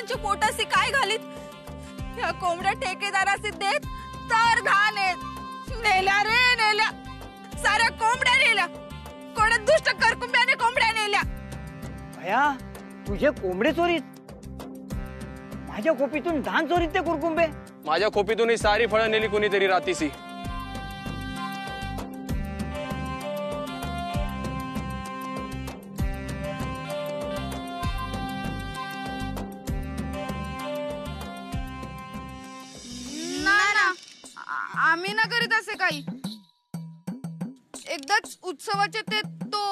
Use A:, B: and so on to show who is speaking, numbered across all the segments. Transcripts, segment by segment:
A: कोंबड्यांच्या पोटाशी काय घालीत या कोंबड्या ठेकेदाराशी देत तर घालेत नेल्या रे नेल्या साऱ्या कोंबड्या नेल्या कोण दुष्ट करकुंब्याने कोंबड्या नेल्या
B: भया तुझे कोंबडे चोरीत माझ्या खोपीतून धान चोरीत ते कुरकुंबे
C: माझ्या खोपीतून ही सारी फळं नेली कोणीतरी रातीसी
A: आम्ही ना करीत असे काही एकदाच उत्सवाचे ते तो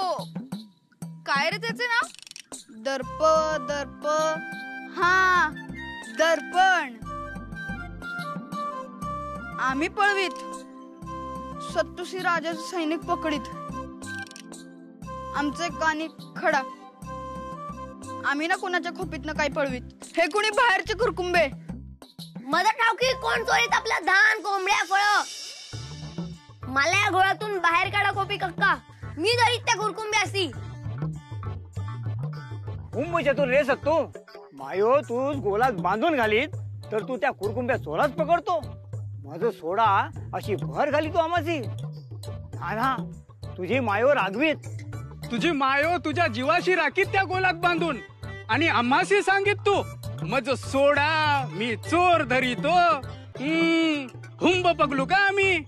A: काय रे त्याचे ना दर्प दर्प हा दर्पण आम्ही पळवीत सत्तुसी राजाचे सैनिक पकडीत आमचे कानी खडा आम्ही ना कोणाच्या खोपीतनं काही पळवीत हे कुणी बाहेरचे कुरकुंबे
D: मदर ठाऊकी कोण चोरीत आपला धान कोंबड्या फळ मला या घोळातून बाहेर काढा कोपी कक्का मी धरीत त्या कुरकुंब्यासी
B: कुंभ चतुर रे सत्तू मायो तू गोलात बांधून घालीत तर तू त्या कुरकुंब्या चोराच पकडतो माझं सोडा अशी भर घाली तू आमाची ना तुझी मायो रागवीत
E: तुझी मायो तुझ्या जीवाशी राखीत त्या गोलात बांधून आणि आम्हाशी सांगित तू मज सोडा मी चोर धरीतो हुंब पगलू का आम्ही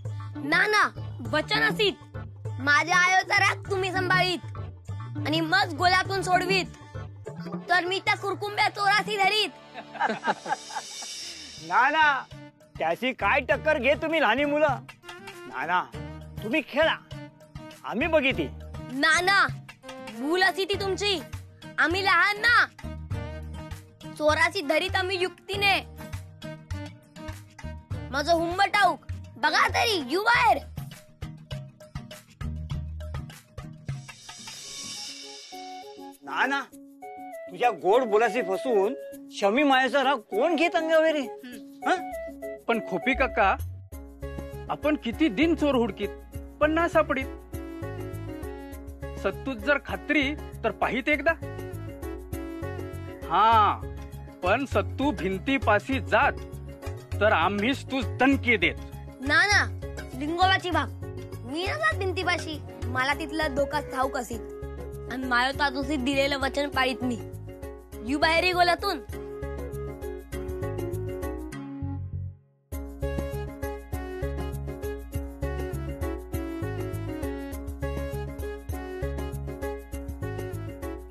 D: ना वचन असीत माझ्या आयोचा राग तुम्ही संभाळीत आणि मग गोलातून सोडवीत तर मी त्या कुरकुंब्या चोराशी धरीत
B: ना त्याची काय टक्कर घे तुम्ही लहानी मुलं ना तुम्ही खेळा आम्ही बघिती
D: ना भूल असी ती तुमची आम्ही लहान ना चोराची धरीत आम्ही युक्तीने माझं हुंब टाऊक बघा तरी यू बाहेर
B: ना तुझ्या गोड बोलाशी फसून शमी मायाचा राग कोण घेत अंगावर रे
E: पण खोपी काका आपण किती दिन चोर हुडकीत पण ना सापडीत सत्तूत जर खात्री तर पाहित एकदा हा पण सत्तू भिंतीपाशी जात तर आम्हीच तू दणकी देत
D: ना लिंगोबाची भाग मी ना जात भिंतीपाशी मला तिथला धोका ठाऊक असीत आणि मायो तातुसी दिलेलं वचन पाळीत मी यू बाहेर गोलातून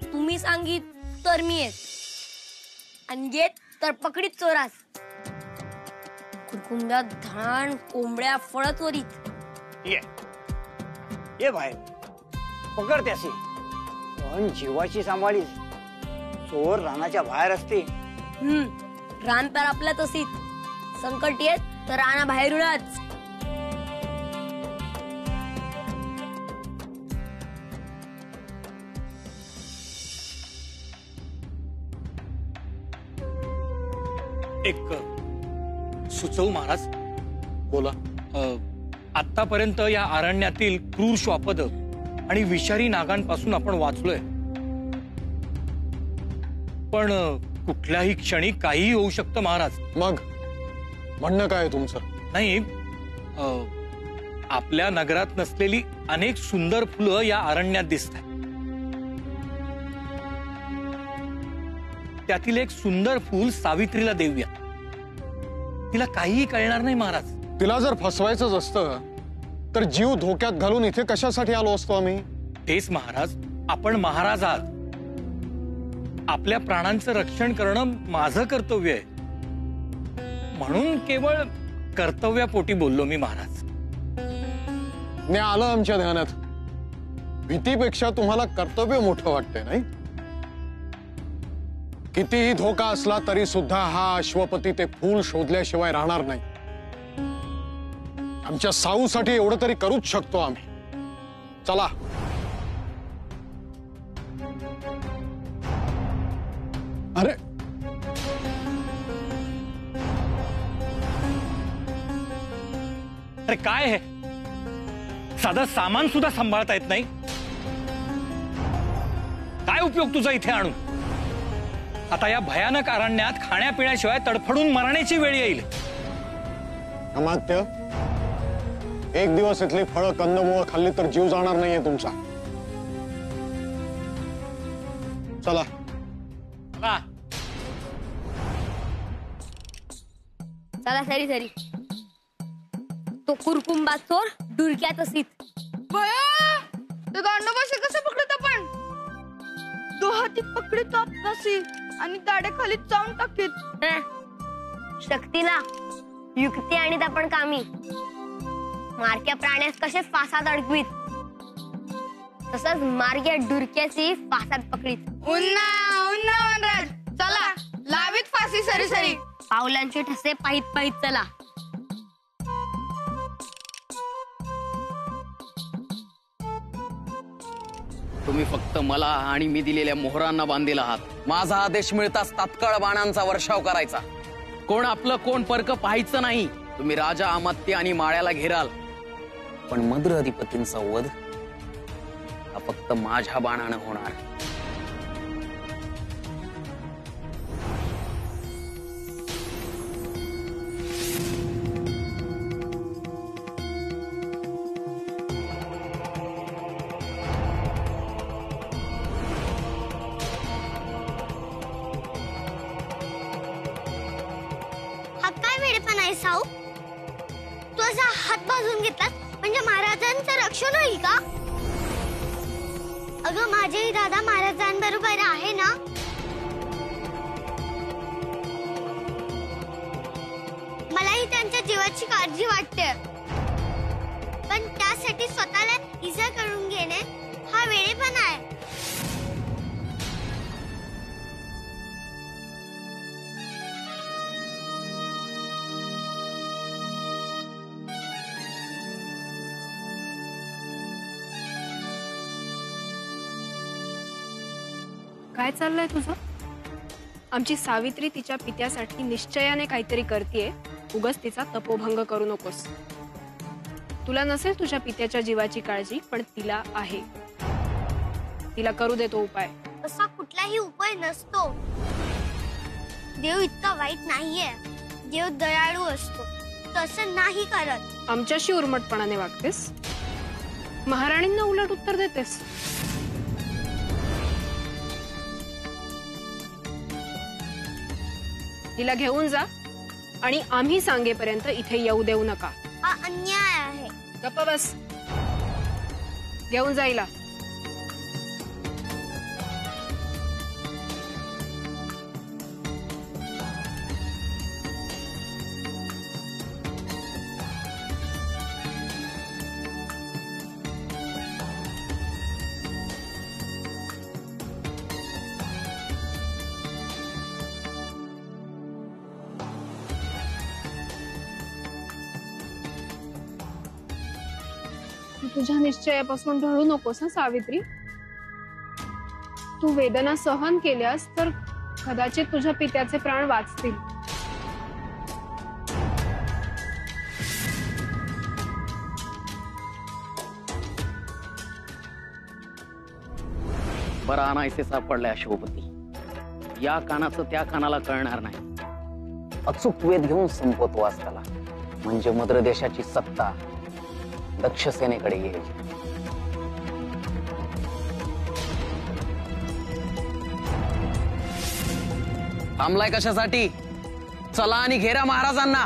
D: तुम्ही सांगित तर मी येत आणि येत तर पकडीत चोरास कुरकुंब्या धान कोंबड्या फळ चोरीत
B: ये बाहेर पकड त्याशी पण जीवाची सांभाळी चोर रानाच्या बाहेर असते
D: रान तर आपल्या तशीच संकट येत तर राना बाहेरूनच
F: एक सुचवू महाराज
C: बोला
F: आतापर्यंत या अरण्यातील क्रूर श्वापद आणि विषारी नागांपासून आपण वाचलोय पण कुठल्याही क्षणी काहीही होऊ शकतं महाराज
C: मग म्हणणं काय तुमचं
F: नाही आपल्या नगरात नसलेली अनेक सुंदर फुलं या अरण्यात दिसतात त्यातील एक सुंदर फूल सावित्रीला देऊया तिला काहीही कळणार नाही महाराज
C: तिला जर फसवायचंच असतं तर जीव धोक्यात घालून इथे कशासाठी आलो असतो आम्ही
F: तेच महाराज आपण महाराज आहात आपल्या प्राणांचं रक्षण करणं माझं कर्तव्य आहे म्हणून केवळ कर्तव्यापोटी बोललो मी महाराज
C: ने आलं आमच्या ध्यानात भीतीपेक्षा तुम्हाला कर्तव्य मोठं वाटतंय नाही कितीही धोका असला तरी सुद्धा हा अश्वपती ते फूल शोधल्याशिवाय राहणार नाही आमच्या साऊसाठी एवढं तरी करूच शकतो आम्ही चला अरे
F: अरे काय है साधं सामान सुद्धा सांभाळता येत नाही काय उपयोग तुझा इथे आणून आता या भयानक अरण्यात खाण्यापिण्याशिवाय तडफडून मरण्याची वेळ येईल.
C: अमात्य, एक दिवस इथली फळं कंदमुळं खाल्ली तर जीव जाणार नाहीये तुमचा. चला.
D: चला सरी सरी. तो कुरकुंबा चोर डुरक्यात असीत.
A: बया ते गांडोबाशी कसं पकडत आपण? तो हाती पकडतो आपणाशी आणि गाड्याखाली चावून टाकीत.
D: शक्तीला युक्ती आणि आपण कामी मारक्या प्राण्यास कसे फासात अडकवीत तसंच मार्ग्या डुरक्याची फासात पकडीत.
A: उन्ना उन्ना वनराज, चला लावीत फाशी सरी सरी.
D: पावलांचे ठसे पाहित पाहित चला.
G: तुम्ही फक्त मला आणि मी दिलेल्या मोहरांना बांधील आहात. माझा आदेश मिळताच तात्काळ बाणांचा वर्षाव करायचा. कोण आपलं कोण परक पाहायचं नाही. तुम्ही राजा अमात्य आणि माळ्याला घेराल, पण मद्र अधिपतींचा वध हा फक्त माझ्या बाणानं होणार.
H: साऊ, तू असा हात बाजून घेतलास म्हणजे महाराजांचं रक्षण होईल का? अगं माझेही दादा महाराजांबरोबर आहे ना. मलाही त्यांच्या जीवाची काळजी वाटते, पण त्यासाठी स्वतःला इजा करून घेणे हा वेडेपणा आहे.
I: काय चाललंय तुझं? आमची सावित्री तिच्या पित्यासाठी निश्चयाने काहीतरी करतेय. उगाच तिचा तपोभंग करू नकोस. तुला नसेल तुझ्या पित्याच्या जीवाची काळजी, पण तिला आहे. तिला करू दे तो उपाय.
H: असा कुठलाही उपाय नसतो. देव इतका वाईट नाहीये. देव दयाळू असतो. तसं नाही करत.
I: आमच्याशी उर्मटपणाने वागतेस, महाराणींना उलट उत्तर देतेस. तिला घेऊन जा आणि आम्ही सांगेपर्यंत इथे येऊ देऊ नका.
H: हा अन्याय आहे.
I: गप्प बस. घेऊन जाईला. तुझ्या निश्चयापासून ढळू नकोस ना सावित्री. तू वेदना सहन केल्यास तर कदाचित तुझ्या पित्याचे प्राण वाचतील.
G: बरं आणायचे सापडले अशोपती. या कानाचं त्या कानाला कळणार नाही. अचूक वेध घेऊन संपवतो आज त्याला, म्हणजे मद्र देशाची सत्ता दक्ष सेनेकडे येईल. थांबलाय कशासाठी? चला आणि घेरा महाराजांना.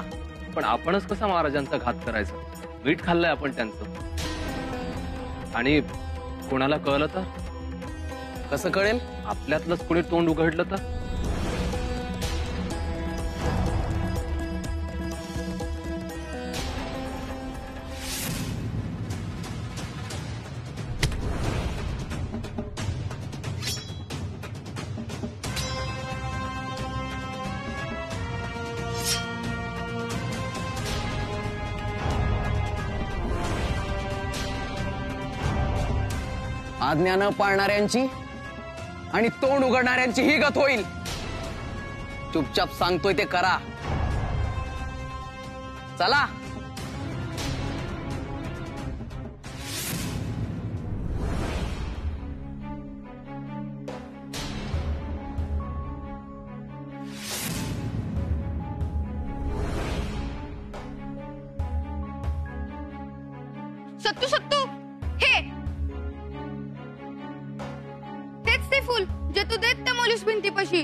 J: पण आपणच कसा महाराजांचा घात करायचा? मीठ खाल्लंय आपण त्यांचं. आणि कोणाला कळलं तर?
G: कसं कळेल?
J: आपल्यातलंच कोणी तोंड उघडलं तर?
G: आज्ञा न पाळणाऱ्यांची आणि तोंड उघडणाऱ्यांची ही गत होईल. चुपचाप सांगतोय ते करा. चला.
A: सत्तू सत्तू हे तेच ते फुल जे तू देत त्या मुलीस भिंतीपाशी.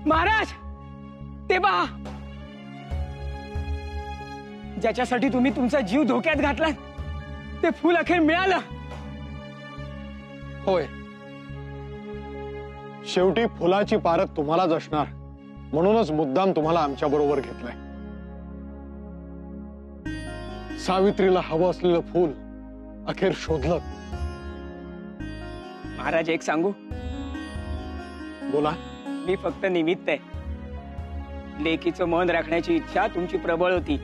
B: महाराज ते पहा, ज्याच्यासाठी तुम्ही तुमचा जीव धोक्यात घातलात ते फूल अखेर मिळालं.
C: होय, शेवटी फुलाची पारख तुम्हालाच असणार म्हणूनच मुद्दाम तुम्हाला आमच्या बरोबर घेतलंय. सावित्रीला हवं असलेलं फूल अखेर शोधलं.
B: महाराज एक सांगू,
C: बोला.
B: मी फक्त निमित्त आहे. लेकीचं मन राखण्याची इच्छा तुमची प्रबळ होती,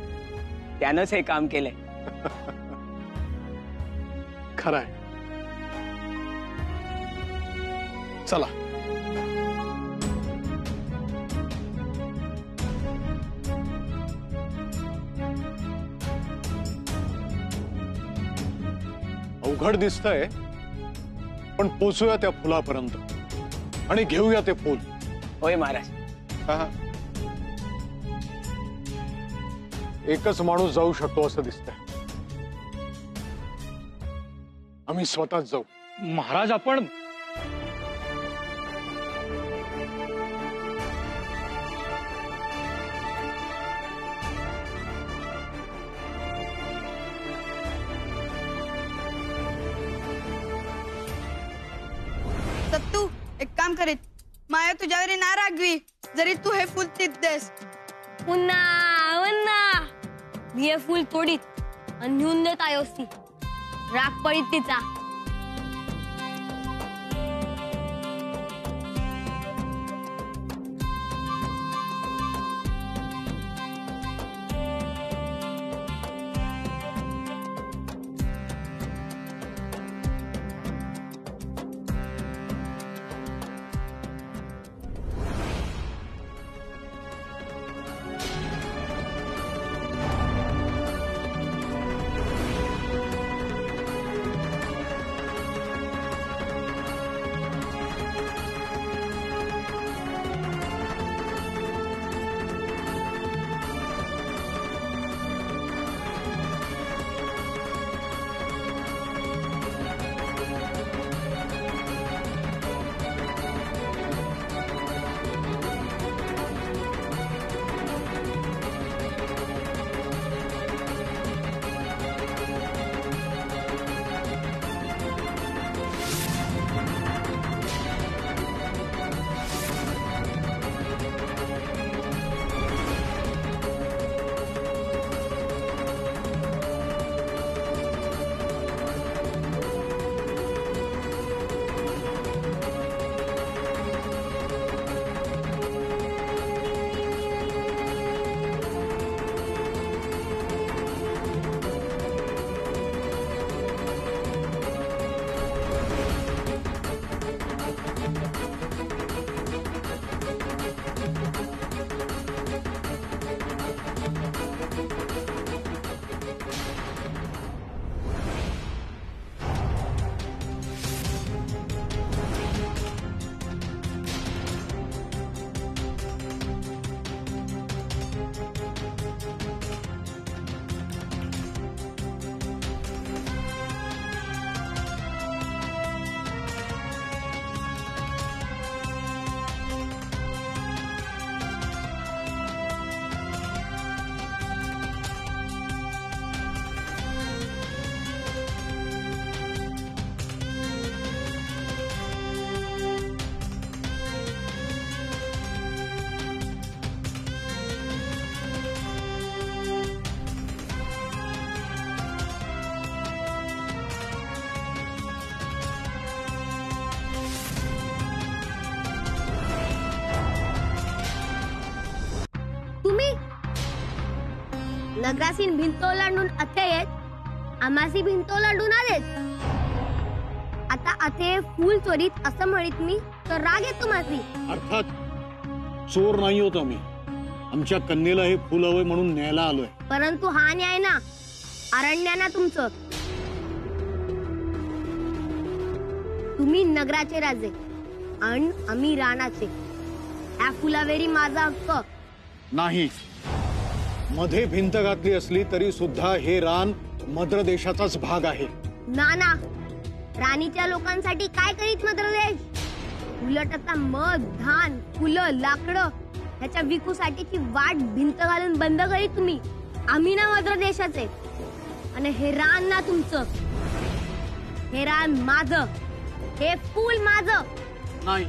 B: त्यानंच हे काम केलंय.
C: खरंय. चला. अवघड दिसतंय, पण पोचूया त्या फुलापर्यंत आणि घेऊया ते फूल.
B: होय महाराज.
C: एकच माणूस जाऊ शकतो असं दिसतंय. आम्ही स्वतःच जाऊ.
F: महाराज आपण
A: सत्तू एक काम करीत, माया तुझ्यावरी ना रागवी जरी तू हे फुल तीत देस.
D: पुन्हा पुन्हा मी हे फुल तोडीत आणि नेऊन देत आयोसी. राग पडीत तिचा. नगरासीन भिंत ओलांडून अथे येत, आमासी भिंत ओलांडून आलेत. आता अथे फूल चोरीत असं म्हणत मी तर राग येतो माझी.
C: अर्थात चोर नाही होत आम्ही, आमच्या कन्येला हे फुल हवंय म्हणून न्यायला आलोय.
D: परंतु हा न्याय ना अरण्याना तुमचं. तुम्ही नगराचे राजे आणि आम्ही रानाचे. या फुलावेरी माझा हक्क
C: नाही. मध्ये भिंत घातली असली तरी सुद्धा हे रान मद्र देशाचाच भाग आहे.
D: नाना, राणीच्या लोकांसाठी काय करीत मद्रदेश? उलट आता मध, धान, फुलं, लाकडं ह्याच्या विकूसाठीची वाट भिंत घालून बंद करीत तुम्ही. आम्ही ना मद्र देशाचे आणि हे रान ना तुमचं. हे रान माझं, हे फूल माझं.
C: नाही,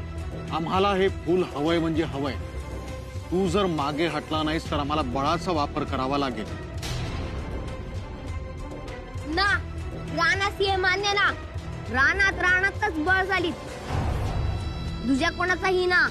C: आम्हाला हे फूल हवंय म्हणजे हवंय. तू जर मागे हटला नाहीस तर आम्हाला बळाचा वापर करावा लागेल.
D: ना रानात हे मान्य ना. रानातच बळ झाली. तुझ्या कोणाचाही ना.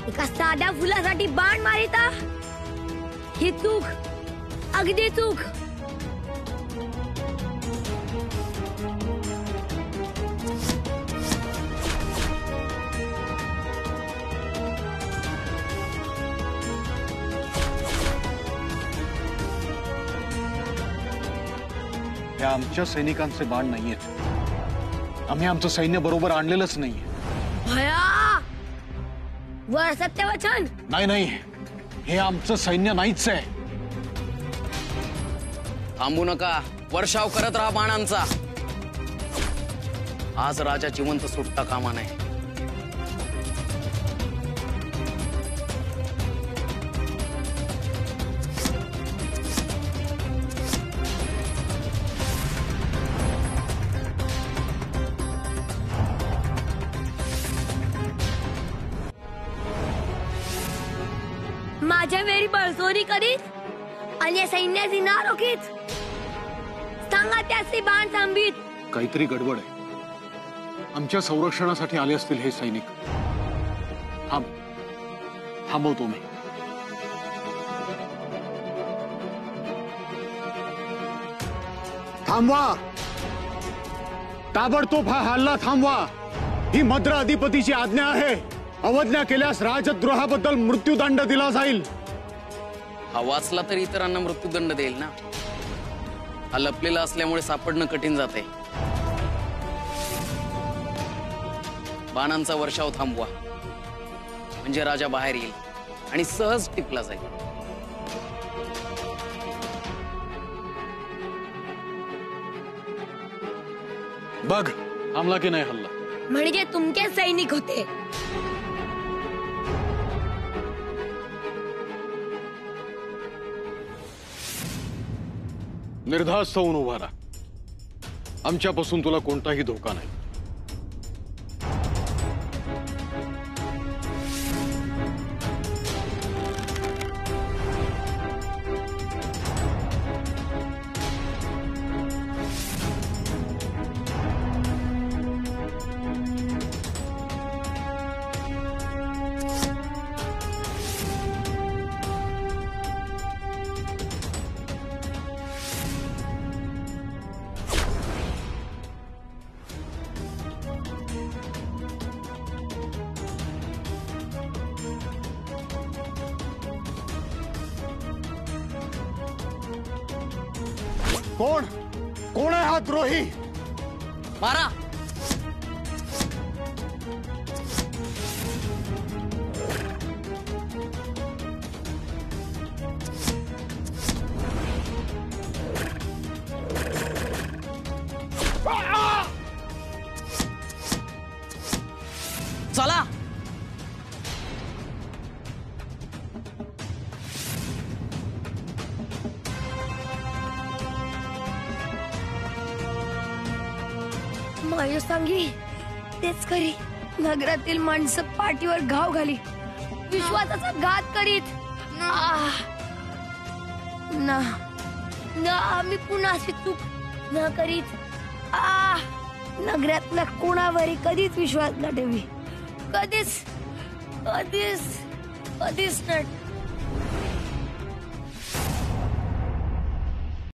D: एका साध्या फुलासाठी बाण मारिता, ही चूक, अगदी चूक.
C: हे आमच्या सैनिकांचे बाण नाहीयेत. आम्ही आमचं सैन्य बरोबर आणलेलंच नाहीये.
D: भया वर सत्यवचन.
C: नाही, हे आमचं सैन्य नाहीच आहे.
G: थांबू नका, वर्षाव करत राहा बाणांचा. आज राजा जिवंत सुटता कामा नये.
D: माझ्या वेळी बळजोरी करीत आणि सैन्याची ना रोखीत. सांगा त्याचे बाण थांबीत.
C: काहीतरी गडबड आहे. आमच्या संरक्षणासाठी आले असतील हे सैनिक. थांबवतो मी. थांबवा, ताबडतोब हा हल्ला थांबवा. ही मद्र अधिपतीची आज्ञा आहे. अवज्ञा केल्यास राजद्रोहाबद्दल मृत्यूदंड दिला जाईल.
G: हा वाचला तर इतरांना मृत्यूदंड देईल ना. हा लपलेला असल्यामुळे सापडणं कठीण जाते. बाणांचा वर्षाव थांबवा, म्हणजे राजा बाहेर येईल आणि सहज टिपला जाईल.
C: बघ, थांबला की नाही हल्ला.
D: म्हणजे तुमचे सैनिक होते.
C: निर्धास्त होऊन उभा राहा. आमच्यापासून तुला कोणताही धोका नाही. कोण आहे हा द्रोही?
G: मारा. चला.
D: माय सांगी तेच करी. नगरातील माणसं पाठीवर घाव घाली, विश्वासाचा घात करीत. ना आम्ही पुन्हा अशी चूक न करीत. नगरातल्या कोणावरही कधीच विश्वास न ठेवी. कधीच कधीच कधीच न